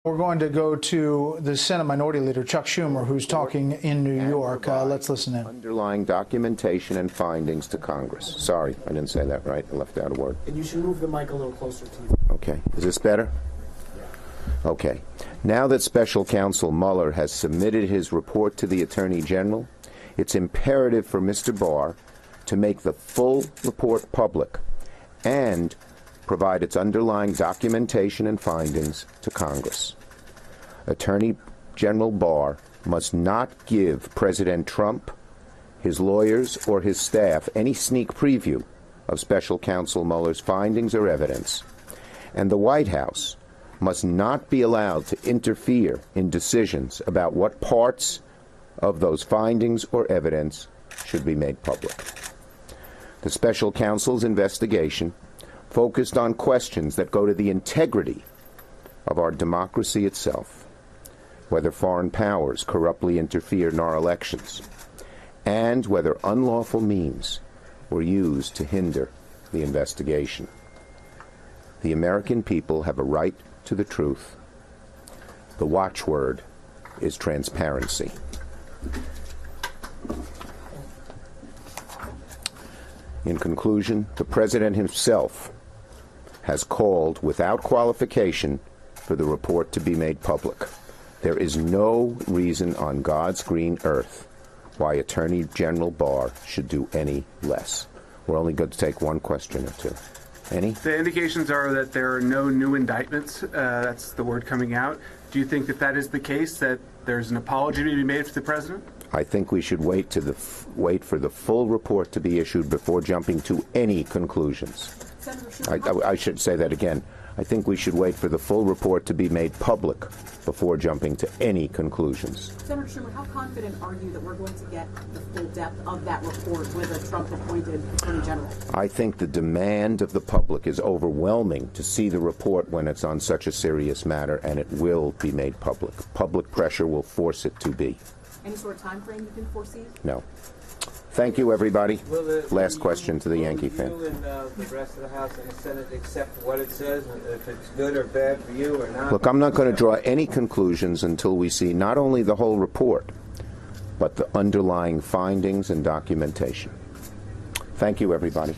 We're going to go to the Senate Minority Leader, Chuck Schumer, who's talking in New York. Let's listen in. Underlying documentation and findings to Congress. Sorry, I didn't say that right. I left out a word. And you should move the mic a little closer to you. Okay. Is this better? Okay. Now that Special Counsel Mueller has submitted his report to the Attorney General, it's imperative for Mr. Barr to make the full report public and provide its underlying documentation and findings to Congress. Attorney General Barr must not give President Trump, his lawyers, or his staff any sneak preview of Special Counsel Mueller's findings or evidence, and the White House must not be allowed to interfere in decisions about what parts of those findings or evidence should be made public. The Special Counsel's investigation focused on questions that go to the integrity of our democracy itself, whether foreign powers corruptly interfered in our elections, and whether unlawful means were used to hinder the investigation. The American people have a right to the truth. The watchword is transparency. In conclusion, the President himself has called without qualification for the report to be made public. There is no reason on God's green earth why Attorney General Barr should do any less. We're only going to take one question or two. Any? The indications are that there are no new indictments. That's the word coming out. Do you think that that is the case, that there's an apology to be made for the President? I think we should wait for the full report to be issued before jumping to any conclusions. I should say that again. I think we should wait for the full report to be made public before jumping to any conclusions. Senator Schumer, how confident are you that we're going to get the full depth of that report with a Trump-appointed Attorney General? I think the demand of the public is overwhelming to see the report when it's on such a serious matter, and it will be made public. Public pressure will force it to be. Any sort of time frame you can foresee? No. Thank you, everybody. Last question to the Yankee fan. Will you and the rest of the House and the Senate accept what it says, if it's good or bad for you or not? Look, I'm not going to draw any conclusions until we see not only the whole report, but the underlying findings and documentation. Thank you, everybody.